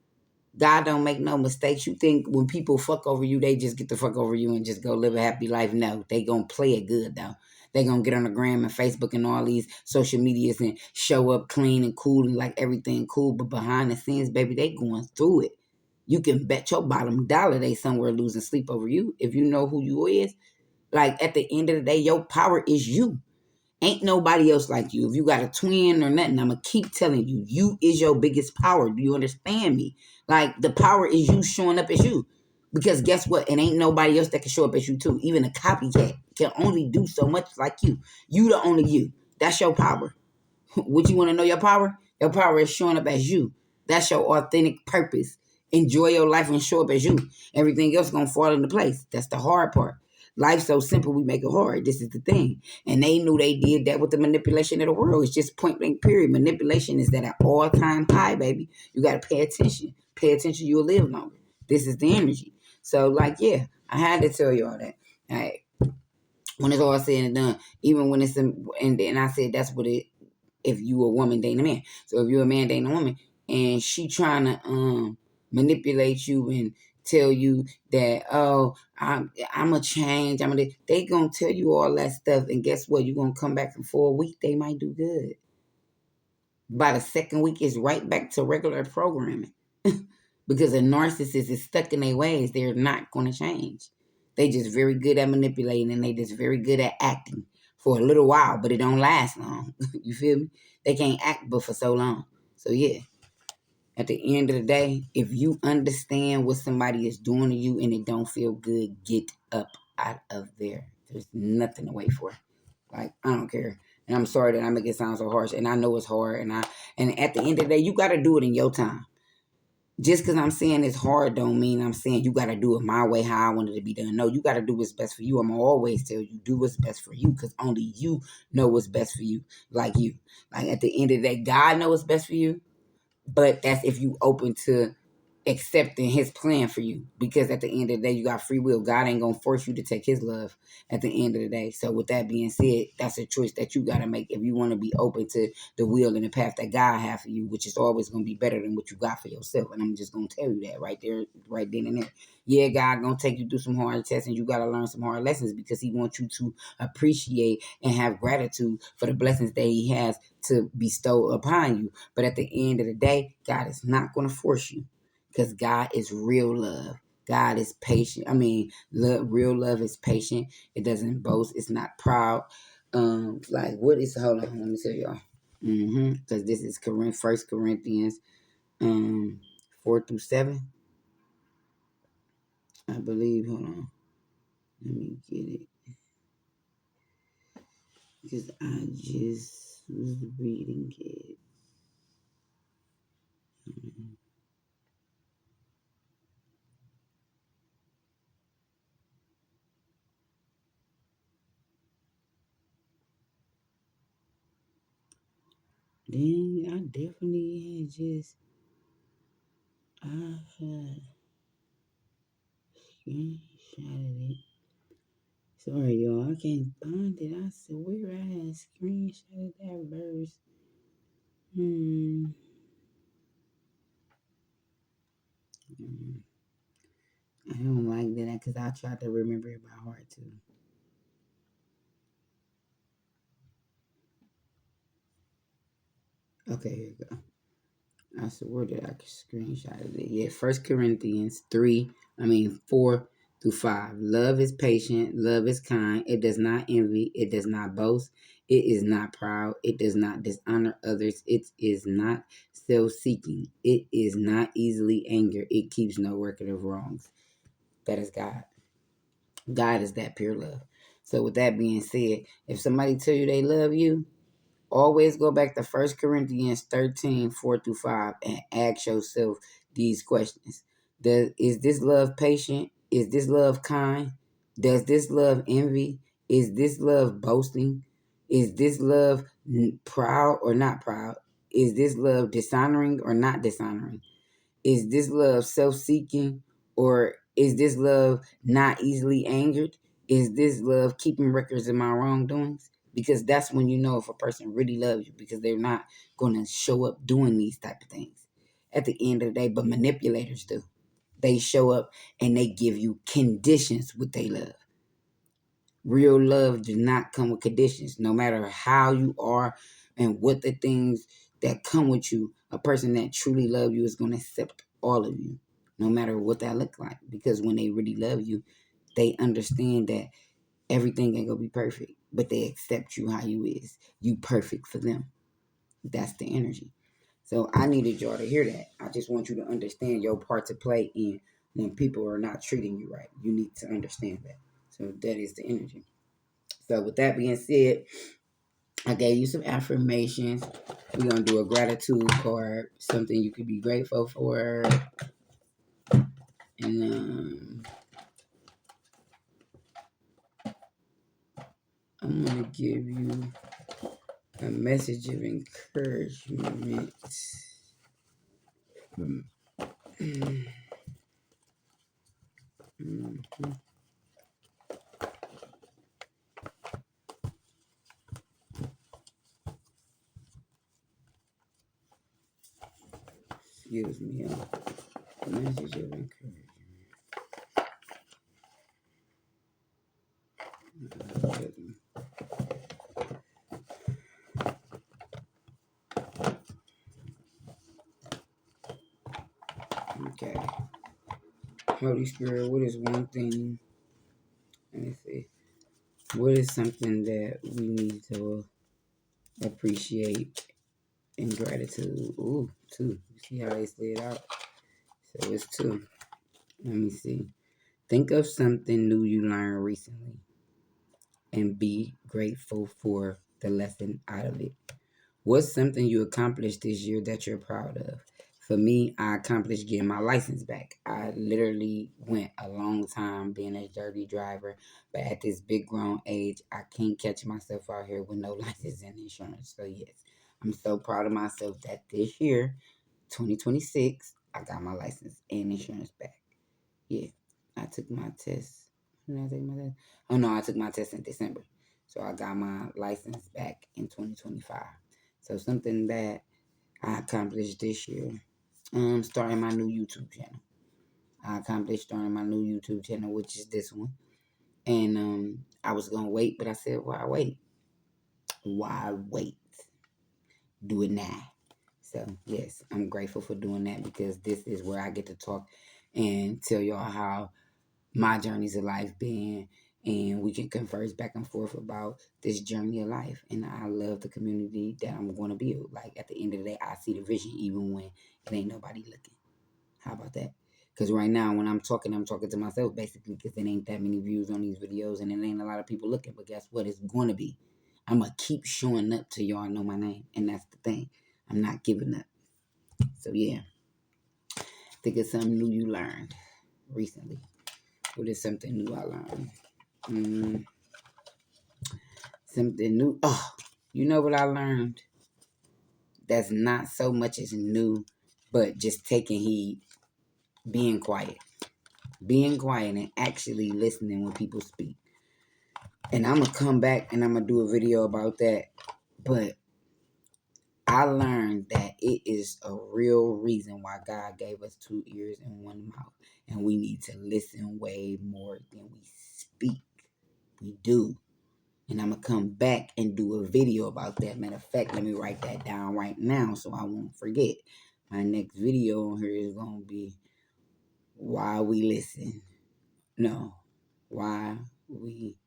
A: God don't make no mistakes. You think when people fuck over you, they just get the fuck over you and just go live a happy life? No, they going to play it good, though. They going to get on the gram and Facebook and all these social medias and show up clean and cool and like everything cool. But behind the scenes, baby, they going through it. You can bet your bottom dollar they somewhere losing sleep over you if you know who you is. Like, at the end of the day, your power is you. Ain't nobody else like you. If you got a twin or nothing, I'm going to keep telling you, you is your biggest power. Do you understand me? Like, the power is you showing up as you. Because guess what? It ain't nobody else that can show up as you too. Even a copycat can only do so much like you. You the only you. That's your power. What you want to know your power? Your power is showing up as you. That's your authentic purpose. Enjoy your life and show up as you. Everything else gonna fall into place. That's the hard part. Life's so simple, we make it hard. This is the thing. And they knew they did that with the manipulation of the world. It's just point blank period. Manipulation is at an all-time high, baby. You got to pay attention. Pay attention, you'll live longer. This is the energy. So, like, yeah, I had to tell y'all that. All right. When it's all said and done, even when it's, and I said that's what it, if you a woman dating a man. So if you're a man dating a woman and she trying to manipulate you and tell you that, oh, I'm a change, they gonna tell you all that stuff, and guess what? You're gonna come back for a week, they might do good. By the second week, it's right back to regular programming. Because a narcissist is stuck in their ways. They're not gonna change. They just very good at manipulating, and they just very good at acting for a little while, but it don't last long. You feel me? They can't act but for so long. So yeah, at the end of the day, if you understand what somebody is doing to you and it don't feel good, get up out of there. There's nothing to wait for. Like, I don't care. And I'm sorry that I make it sound so harsh. And I know it's hard. And at the end of the day, you gotta do it in your time. Just because I'm saying it's hard don't mean I'm saying you got to do it my way, how I want it to be done. No, you got to do what's best for you. I'm going to always tell you, do what's best for you, because only you know what's best for you, like you. Like, at the end of the day, God knows what's best for you, but that's if you open to accepting his plan for you, because at the end of the day, you got free will. God ain't gonna force you to take his love at the end of the day. So with that being said, that's a choice that you got to make if you want to be open to the will and the path that God has for you, which is always gonna be better than what you got for yourself. And I'm just gonna tell you that right there, right then and there. Yeah, God gonna take you through some hard tests, and you gotta learn some hard lessons, because he wants you to appreciate and have gratitude for the blessings that he has to bestow upon you. But at the end of the day, God is not gonna force you, because God is real love. God is patient. Real love is patient. It doesn't boast. It's not proud. Like, what is? Hold on, let me tell y'all. Because this is First Corinthians, 4-7. I believe. Hold on, let me get it. Because I just was reading it. Dang, I definitely had just. I had screenshotted it. Sorry, y'all. I can't find it. I swear I had screenshotted that verse. I don't like that because I tried to remember it by heart too. Okay, here we go. I swear that I screenshotted it. Yeah, 1 Corinthians 4-5. Love is patient. Love is kind. It does not envy. It does not boast. It is not proud. It does not dishonor others. It is not self-seeking. It is not easily angered. It keeps no record of wrongs. That is God. God is that pure love. So with that being said, if somebody tell you they love you, always go back to 1 Corinthians 13-4-5 and ask yourself these questions. Is this love patient? Is this love kind? Does this love envy? Is this love boasting? Is this love proud or not proud? Is this love dishonoring or not dishonoring? Is this love self-seeking, or is this love not easily angered? Is this love keeping records of my wrongdoings? Because that's when you know if a person really loves you, because they're not going to show up doing these type of things at the end of the day. But manipulators do. They show up and they give you conditions with their love. Real love does not come with conditions. No matter how you are and what the things that come with you, a person that truly loves you is going to accept all of you, no matter what that look like. Because when they really love you, they understand that everything ain't gonna be perfect, but they accept you how you is. You perfect for them. That's the energy. So I needed y'all to hear that. I just want you to understand your part to play in when people are not treating you right. You need to understand that. So that is the energy. So with that being said, I gave you some affirmations. We're gonna do a gratitude card, something you could be grateful for, and give you a message of encouragement. Excuse me, a message of encouragement. Okay. Holy Spirit, what is one thing? Let me see. What is something that we need to appreciate in gratitude? Ooh, two. You see how they slid out? So it's two. Let me see. Think of something new you learned recently and be grateful for the lesson out of it. What's something you accomplished this year that you're proud of? For me, I accomplished getting my license back. I literally went a long time being a dirty driver, but at this big grown age, I can't catch myself out here with no license and insurance. So yes, I'm so proud of myself that this year, 2026, I got my license and insurance back. Yeah, I took my test. When did I take my test? Oh no, I took my test in December. So I got my license back in 2025. So something that I accomplished this year, starting my new YouTube channel. I accomplished starting my new YouTube channel, which is this one. And I was gonna wait, but I said, why wait? Why wait? Do it now. So yes, I'm grateful for doing that because this is where I get to talk and tell y'all how my journeys of life been, and we can converse back and forth about this journey of life. And I love the community that I'm going to build. Like at the end of the day, I see the vision even when it ain't nobody looking. How about that? Because right now, when I'm talking to myself basically because it ain't that many views on these videos and it ain't a lot of people looking. But guess what? It's going to be. I'm going to keep showing up till y'all know my name. And that's the thing. I'm not giving up. So yeah, think of something new you learned recently. What is something new I learned? Something new. Oh, you know what I learned? That's not so much as new, but just taking heed, being quiet. Being quiet and actually listening when people speak. And I'm going to come back and I'm going to do a video about that. But I learned that it is a real reason why God gave us 2 ears and 1 mouth. And we need to listen way more than we speak. We do. And I'm going to come back and do a video about that. Matter of fact, let me write that down right now so I won't forget. My next video on here is going to be why we listen. No, why we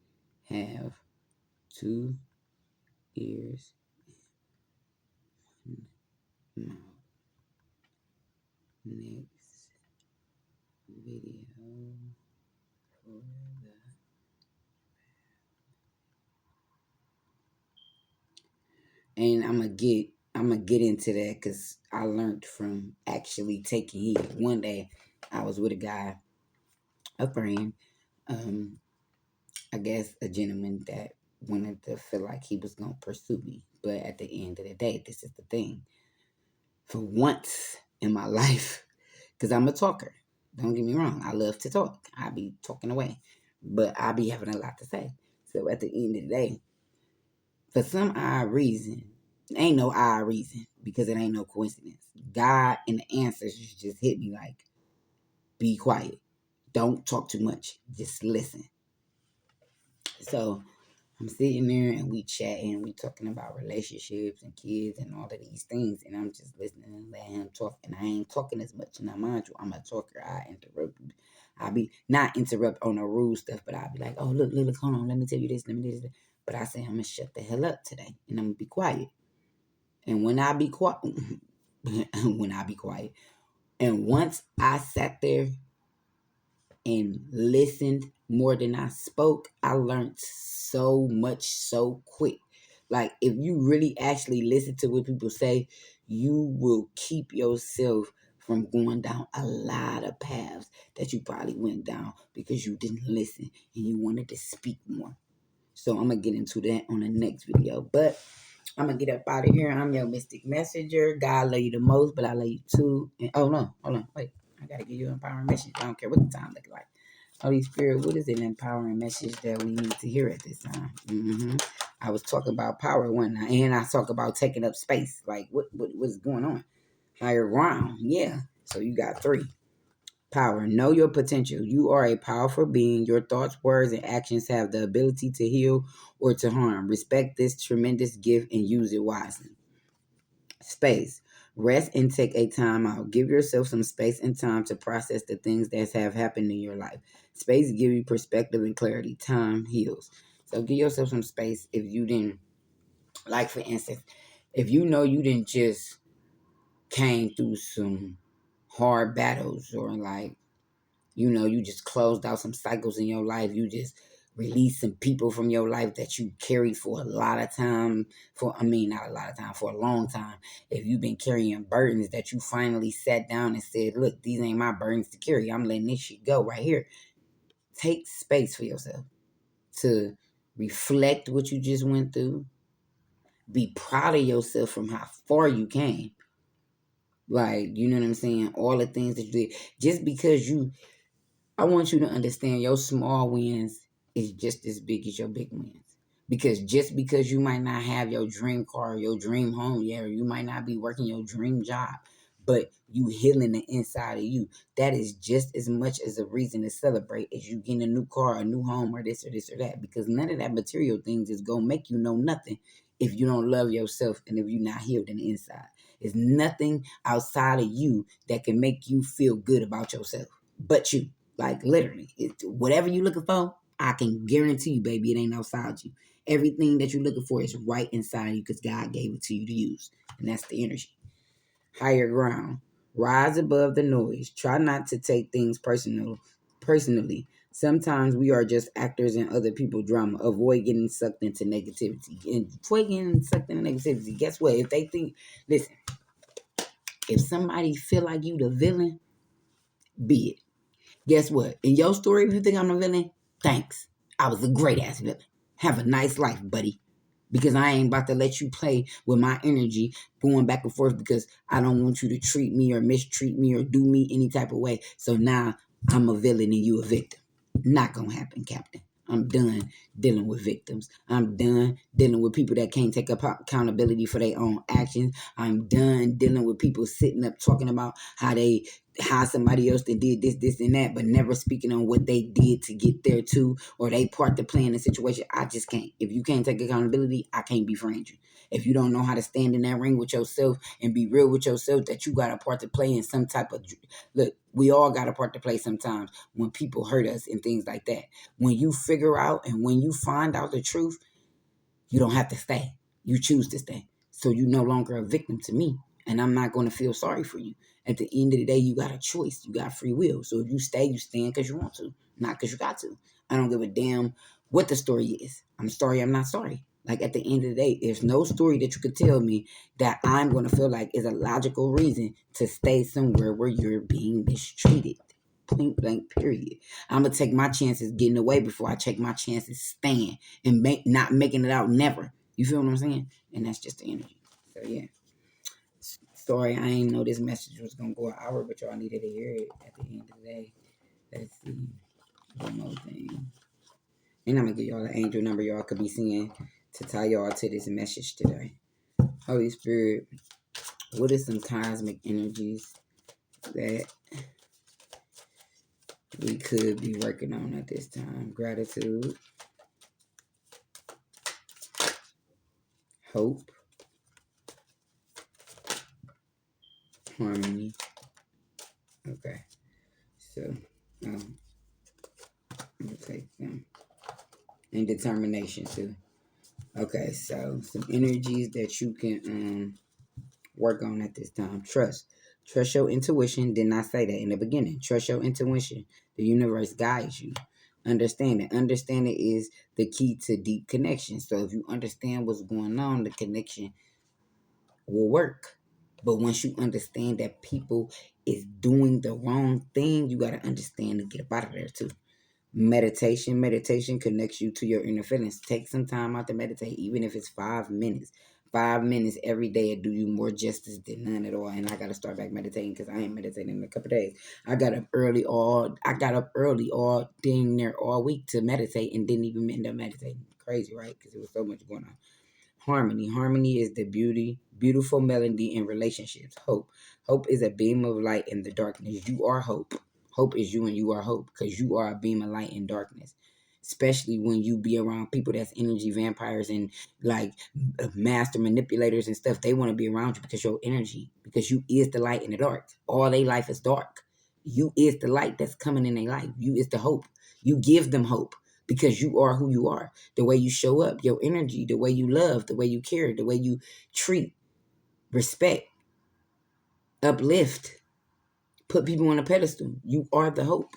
A: have 2 ears and 1 mouth. Next video for the... And I'm gonna get into that because I learned from actually taking heed. One day I was with a guy, a friend, I guess a gentleman that wanted to feel like he was gonna pursue me. But at the end of the day, this is the thing. For once in my life, because I'm a talker. Don't get me wrong, I love to talk. I be talking away. But I be having a lot to say. So at the end of the day, for some odd reason, ain't no odd reason because it ain't no coincidence. God and the ancestors just hit me like, be quiet. Don't talk too much. Just listen. So I'm sitting there and we chatting, we talking about relationships and kids and all of these things, and I'm just listening and letting him talk, and I ain't talking as much. Now, mind you, I'm a talker. I interrupt. I be not interrupt on the rude stuff, but I'll be like, oh look, hold on, let me tell you this, let me do this. But I say I'm gonna shut the hell up today, and I'm gonna be quiet. And when I be quiet, and once I sat there and listened more than I spoke, I learned so much so quick. Like, if you really actually listen to what people say, you will keep yourself from going down a lot of paths that you probably went down because you didn't listen and you wanted to speak more. So I'm going to get into that on the next video. But I'm going to get up out of here. I'm your mystic messenger. God love you the most, but I love you too. And oh, no. Hold on. Wait. I got to give you an empowering message. I don't care what the time look like. Holy Spirit, what is an empowering message that we need to hear at this time? I was talking about power one night, and I talk about taking up space. Like, what's going on? Higher ground. Yeah. So you got 3. Power. Know your potential. You are a powerful being. Your thoughts, words, and actions have the ability to heal or to harm. Respect this tremendous gift and use it wisely. Space. Rest and take a time out. Give yourself some space and time to process the things that have happened in your life. Space give you perspective and clarity. Time heals. So give yourself some space if you didn't, like for instance, if you know you didn't just came through some hard battles, or like, you just closed out some cycles in your life. You just released some people from your life that you carried for a lot of time. Not a lot of time, for a long time. If you've been carrying burdens that you finally sat down and said, look, these ain't my burdens to carry. I'm letting this shit go right here. Take space for yourself to reflect what you just went through. Be proud of yourself from how far you came. Like, you know what I'm saying? All the things that you did. Just because I want you to understand your small wins is just as big as your big wins. Because just because you might not have your dream car, your dream home yet, or you might not be working your dream job, but you healing the inside of you, that is just as much as a reason to celebrate as you getting a new car, a new home, or this or that. Because none of that material things is going to make you know nothing if you don't love yourself and if you're not healed in the inside. It's nothing outside of you that can make you feel good about yourself but you. Like, literally, whatever you're looking for, I can guarantee you, baby, it ain't outside you. Everything that you're looking for is right inside you because God gave it to you to use. And that's the energy. Higher ground. Rise above the noise. Try not to take things personally. Sometimes we are just actors in other people's drama. Avoid getting sucked into negativity. Guess what? If they think, listen, if somebody feel like you the villain, be it. Guess what? In your story, if you think I'm a villain, thanks. I was a great ass villain. Have a nice life, buddy. Because I ain't about to let you play with my energy going back and forth because I don't want you to treat me or mistreat me or do me any type of way. So now I'm a villain and you a victim. Not gonna happen, Captain. I'm done dealing with victims. I'm done dealing with people that can't take accountability for their own actions. I'm done dealing with people sitting up talking about how somebody else that did this, and that, but never speaking on what they did to get there too, or they part to play in the situation. I just can't. If you can't take accountability, I can't befriend you. If you don't know how to stand in that ring with yourself and be real with yourself, that you got a part to play in some type of look. We all got a part to play sometimes when people hurt us and things like that. When you figure out and when you find out the truth, you don't have to stay. You choose to stay. So you're no longer a victim to me. And I'm not going to feel sorry for you. At the end of the day, you got a choice. You got free will. So if you stay, you stand because you want to, not because you got to. I don't give a damn what the story is. I'm sorry, I'm not sorry. Like, at the end of the day, there's no story that you could tell me that I'm going to feel like is a logical reason to stay somewhere where you're being mistreated. Point blank, period. I'm going to take my chances getting away before I take my chances staying and not making it out never. You feel what I'm saying? And that's just the energy. So, yeah. Sorry, I ain't know this message was going to go an hour, but y'all needed to hear it at the end of the day. Let's see. One more thing. And I'm going to give y'all the angel number y'all could be seeing to tie y'all to this message today. Holy Spirit, what are some cosmic energies that we could be working on at this time? Gratitude, hope, harmony. Okay, so I'm gonna take them. And determination too. Okay, so some energies that you can work on at this time. Trust your intuition. Did not say that in the beginning. Trust your intuition. The universe guides you. Understanding is the key to deep connection. So if you understand what's going on, the connection will work. But once you understand that people is doing the wrong thing, you got to understand to get up out of there too. Meditation connects you to your inner feelings. Take some time out to meditate, even if it's 5 minutes. 5 minutes every day will do you more justice than none at all. And I gotta start back meditating because I ain't meditating in a couple of days. I got up early all dang near all week to meditate and didn't even end up meditating. Crazy, right? Because there was so much going on. Harmony is the beautiful melody in relationships. Hope is a beam of light in the darkness. You are hope. Hope is you and you are hope because you are a beam of light in darkness. Especially when you be around people that's energy vampires and like master manipulators and stuff. They want to be around you because your energy, because you is the light in the dark. All their life is dark. You is the light that's coming in their life. You is the hope. You give them hope because you are who you are. The way you show up, your energy, the way you love, the way you care, the way you treat, respect, uplift, put people on a pedestal. You are the hope.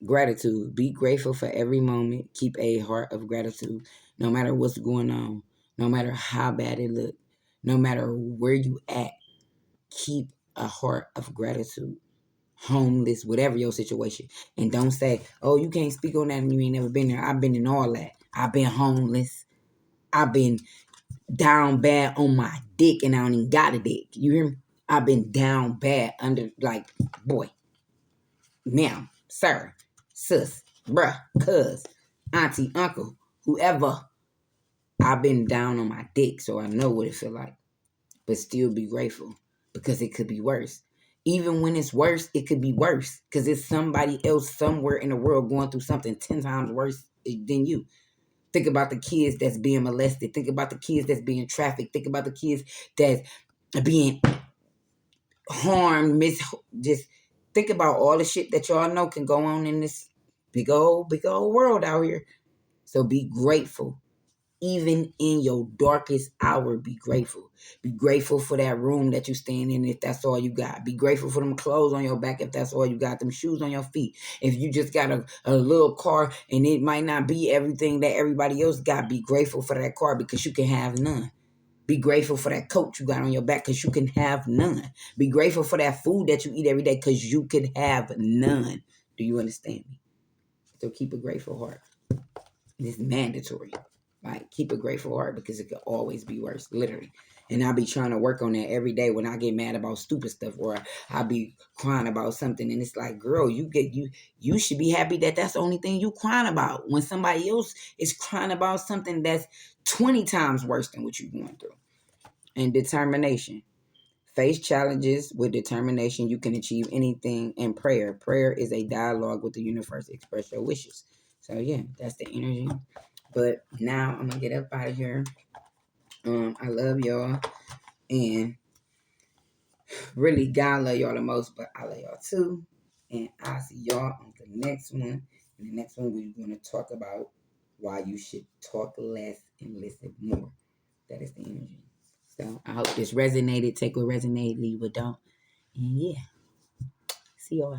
A: Gratitude. Be grateful for every moment. Keep a heart of gratitude. No matter what's going on, no matter how bad it looks, no matter where you at, keep a heart of gratitude. Homeless, whatever your situation. And don't say, oh, you can't speak on that and you ain't never been there. I've been in all that. I've been homeless. I've been down bad on my dick and I don't even got a dick. You hear me? I've been down bad under, like, boy, ma'am, sir, sis, bruh, cuz, auntie, uncle, whoever. I've been down on my dick, so I know what it feel like. But still be grateful because it could be worse. Even when it's worse, it could be worse because it's somebody else somewhere in the world going through something 10 times worse than you. Think about the kids that's being molested. Think about the kids that's being trafficked. Think about the kids that's being harmed. Just think about all the shit that y'all know can go on in this big old world out here. So be grateful. Even in your darkest hour, be grateful. Be grateful for that room that you stand in if that's all you got. Be grateful for them clothes on your back if that's all you got. Them shoes on your feet. If you just got a little car and it might not be everything that everybody else got, be grateful for that car because you can have none. Be grateful for that coat you got on your back because you can have none. Be grateful for that food that you eat every day because you can have none. Do you understand me? So keep a grateful heart. It's mandatory. Like, keep a grateful heart because it could always be worse, literally. And I'll be trying to work on that every day when I get mad about stupid stuff or I'll be crying about something. And it's like, girl, you should be happy that that's the only thing you crying about when somebody else is crying about something that's 20 times worse than what you're going through. And determination. Face challenges with determination. You can achieve anything. And prayer. Prayer is a dialogue with the universe. Express your wishes. So, yeah, that's the energy. But now I'm going to get up out of here. I love y'all. And really, God love y'all the most, but I love y'all too. And I'll see y'all on the next one. In the next one, we're going to talk about why you should talk less and listen more. That is the energy. So I hope this resonated. Take what resonated, leave what don't. And yeah, see y'all.